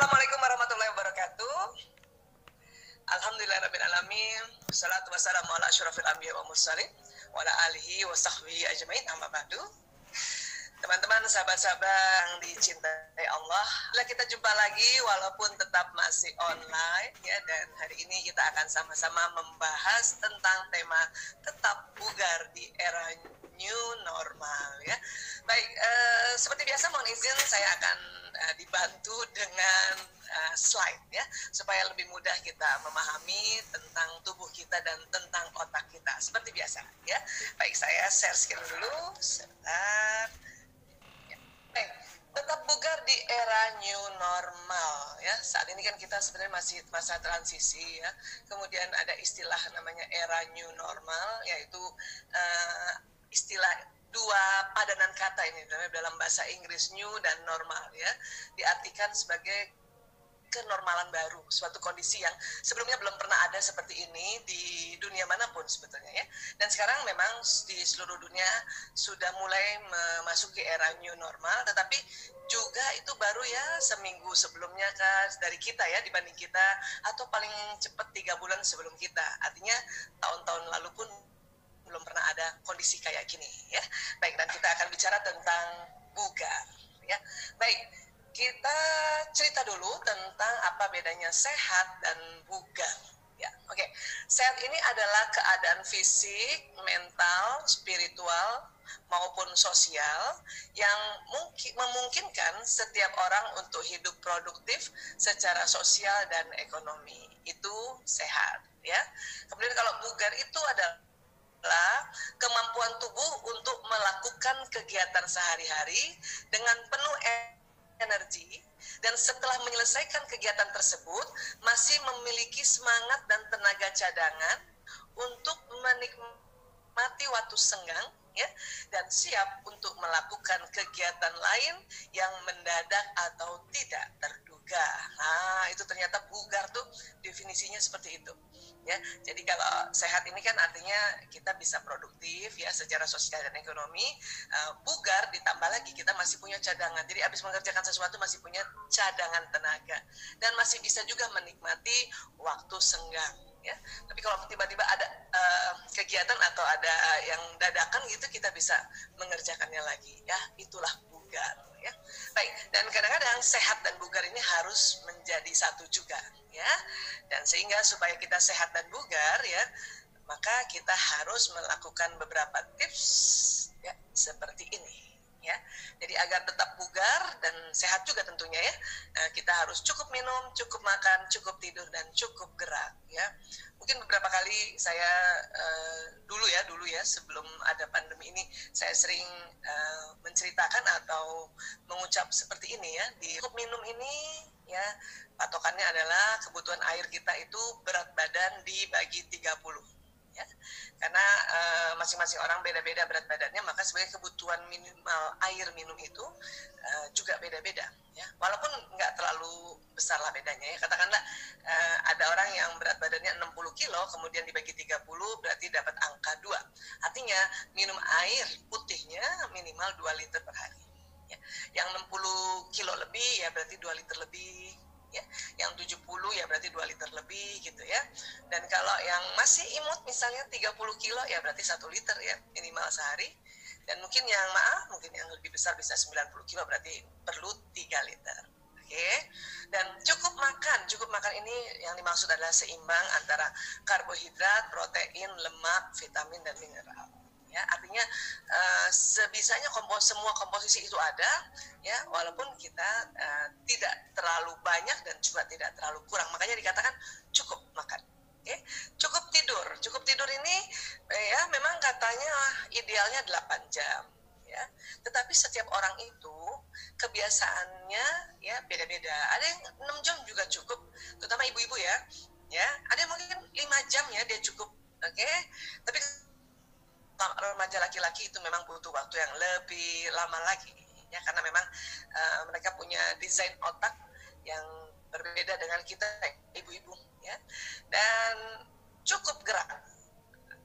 Assalamualaikum warahmatullahi wabarakatuh. Alhamdulillahirabbil alamin. Wassalatu wassalamu ala asyrofil anbiya wa mursalin wa ala alihi wa sahbihi ajmain, amma ba'du. Teman-teman, sahabat-sahabat yang dicintai Allah, kita jumpa lagi walaupun tetap masih online ya, dan hari ini kita akan sama-sama membahas tentang tema tetap bugar di era new normal ya. Baik, seperti biasa mohon izin saya akan dibantu dengan slide ya, supaya lebih mudah kita memahami tentang tubuh kita dan tentang otak kita seperti biasa ya. Baik, saya share screen dulu sebentar. Tetap bugar di era new normal ya. Saat ini kan kita sebenarnya masih masa transisi ya. Kemudian ada istilah namanya era new normal, yaitu istilah dua padanan kata ini dalam bahasa Inggris, new dan normal ya. Diartikan sebagai kenormalan baru, suatu kondisi yang sebelumnya belum pernah ada seperti ini di dunia manapun sebetulnya ya. Dan sekarang memang di seluruh dunia sudah mulai memasuki era new normal, tetapi juga itu baru ya seminggu sebelumnya dari kita ya, dibanding kita, atau paling cepat 3 bulan sebelum kita. Artinya tahun-tahun lalu pun belum pernah ada kondisi kayak gini ya. Baik, dan kita akan bicara tentang bugar ya. Baik, kita cerita dulu tentang apa bedanya sehat dan bugar ya. Oke. Sehat ini adalah keadaan fisik, mental, spiritual maupun sosial yang memungkinkan setiap orang untuk hidup produktif secara sosial dan ekonomi. Itu sehat ya. Kemudian kalau bugar itu adalah kemampuan tubuh untuk melakukan kegiatan sehari-hari dengan penuh energi, dan setelah menyelesaikan kegiatan tersebut masih memiliki semangat dan tenaga cadangan untuk menikmati waktu senggang ya, dan siap untuk melakukan kegiatan lain yang mendadak atau tidak terduga. Nah, itu ternyata bugar tuh definisinya seperti itu ya. Jadi kalau sehat ini kan artinya kita bisa produktif ya secara sosial dan ekonomi. Bugar ditambah lagi kita masih punya cadangan, jadi habis mengerjakan sesuatu masih punya cadangan tenaga dan masih bisa juga menikmati waktu senggang ya. Tapi kalau tiba-tiba ada kegiatan atau ada yang dadakan gitu, kita bisa mengerjakannya lagi ya. Itulah bugar ya. Baik, dan kadang-kadang sehat dan bugar ini harus menjadi satu juga ya. Dan sehingga supaya kita sehat dan bugar ya, maka kita harus melakukan beberapa tips ya, seperti ini ya. Jadi agar tetap bugar dan sehat juga tentunya ya, kita harus cukup minum, cukup makan, cukup tidur, dan cukup gerak ya. Mungkin beberapa kali saya dulu ya sebelum ada pandemi ini, saya sering menceritakan atau mengucap seperti ini ya. Di cukup minum ini ya, patokannya adalah kebutuhan air kita itu berat badan dibagi 30 ya. Karena masing-masing orang beda-beda berat badannya, maka sebagai kebutuhan minimal air minum itu juga beda-beda ya. Walaupun nggak terlalu besar lah bedanya ya. Katakanlah ada orang yang berat badannya 60 kilo kemudian dibagi 30 berarti dapat angka 2. Artinya minum air putihnya minimal 2 liter per hari ya. Yang 60 kilo lebih ya berarti 2 liter lebih ya, yang 70 ya berarti 2 liter lebih gitu ya. Dan kalau yang masih imut misalnya 30 kilo ya berarti 1 liter ya minimal sehari. Dan mungkin yang lebih besar bisa 90 kilo berarti perlu 3 liter. Oke. Dan cukup makan ini yang dimaksud adalah seimbang antara karbohidrat, protein, lemak, vitamin, dan mineral. Ya, artinya sebisanya semua komposisi itu ada ya, walaupun kita tidak terlalu banyak dan juga tidak terlalu kurang. Makanya dikatakan cukup makan. Okay? Cukup tidur ini ya memang katanya idealnya 8 jam ya. Tetapi setiap orang itu kebiasaannya ya beda-beda. Ada yang 6 jam juga cukup, terutama ibu-ibu ya. Ya, ada yang mungkin 5 jam ya dia cukup. Oke. Tapi remaja laki-laki itu memang butuh waktu yang lebih lama lagi ya, karena memang mereka punya desain otak yang berbeda dengan kita ibu-ibu ya. Dan cukup gerak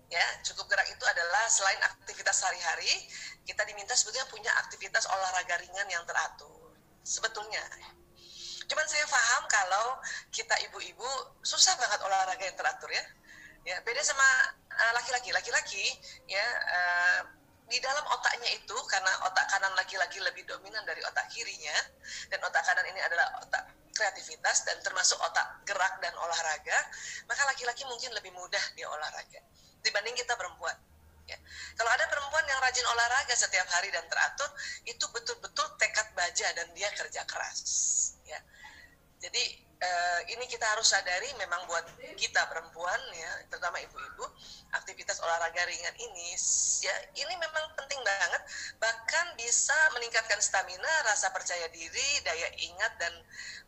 ya, cukup gerak itu adalah selain aktivitas sehari-hari, kita diminta sebetulnya punya aktivitas olahraga ringan yang teratur sebetulnya. Cuman saya paham kalau kita ibu-ibu susah banget olahraga yang teratur ya. Ya, beda sama laki-laki. Laki-laki ya di dalam otaknya itu, karena otak kanan laki-laki lebih dominan dari otak kirinya, dan otak kanan ini adalah otak kreativitas dan termasuk otak gerak dan olahraga, maka laki-laki mungkin lebih mudah dia olahraga dibanding kita perempuan. Ya. Kalau ada perempuan yang rajin olahraga setiap hari dan teratur, itu betul-betul tekad baja dan dia kerja keras. Ya. Jadi ini kita harus sadari, memang buat kita perempuan ya, terutama ibu-ibu, aktivitas olahraga ringan ini ya ini memang penting banget, bahkan bisa meningkatkan stamina, rasa percaya diri, daya ingat, dan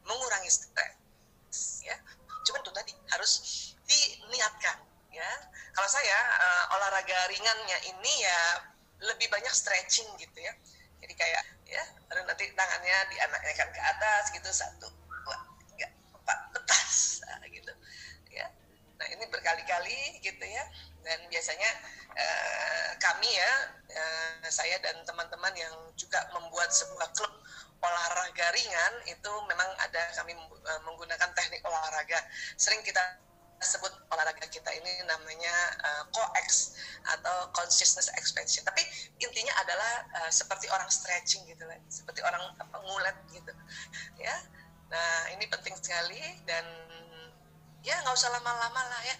mengurangi stres ya. Cuman itu tadi harus diniatkan ya. Kalau saya olahraga ringannya ini ya lebih banyak stretching gitu ya. Jadi kayak ya, lalu nanti tangannya dianakan ke atas gitu, 1, 2, 3, 4, lepas gitu ya. Nah ini berkali-kali gitu ya, dan biasanya kami ya, saya dan teman-teman yang juga membuat sebuah klub olahraga ringan itu memang ada, kami menggunakan teknik olahraga, sering kita sebut olahraga kita ini namanya COEX atau consciousness expansion, tapi intinya adalah seperti orang stretching gitu lah, seperti orang ngulet gitu ya. Nah ini penting sekali, dan ya nggak usah lama-lama lah ya,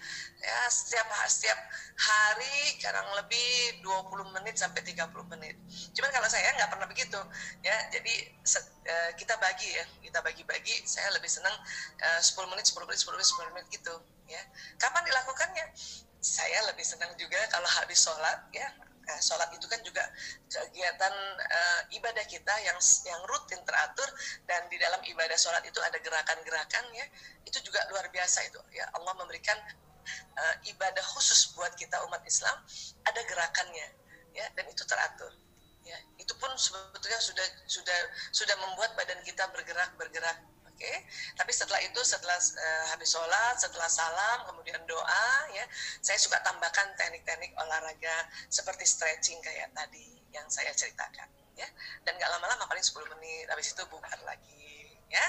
setiap hari kurang lebih 20 menit sampai 30 menit. Cuman kalau saya nggak pernah begitu ya, jadi kita bagi-bagi, saya lebih senang 10 menit 10 menit 10 menit 10 menit gitu ya. Kapan dilakukannya? Saya lebih senang juga kalau habis sholat ya. Nah, sholat itu kan juga kegiatan ibadah kita yang rutin teratur, dan di dalam ibadah sholat itu ada gerakan-gerakan ya, itu juga luar biasa itu ya. Allah memberikan ibadah khusus buat kita umat Islam, ada gerakannya ya, dan itu teratur ya. Itu pun sebetulnya sudah membuat badan kita bergerak. Oke. Tapi setelah itu, setelah habis sholat, setelah salam, kemudian doa ya, saya suka tambahkan teknik-teknik olahraga seperti stretching kayak tadi yang saya ceritakan ya. Dan nggak lama-lama, paling 10 menit, habis itu bubar lagi ya.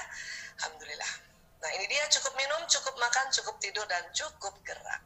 Alhamdulillah. Nah ini dia, cukup minum, cukup makan, cukup tidur, dan cukup gerak.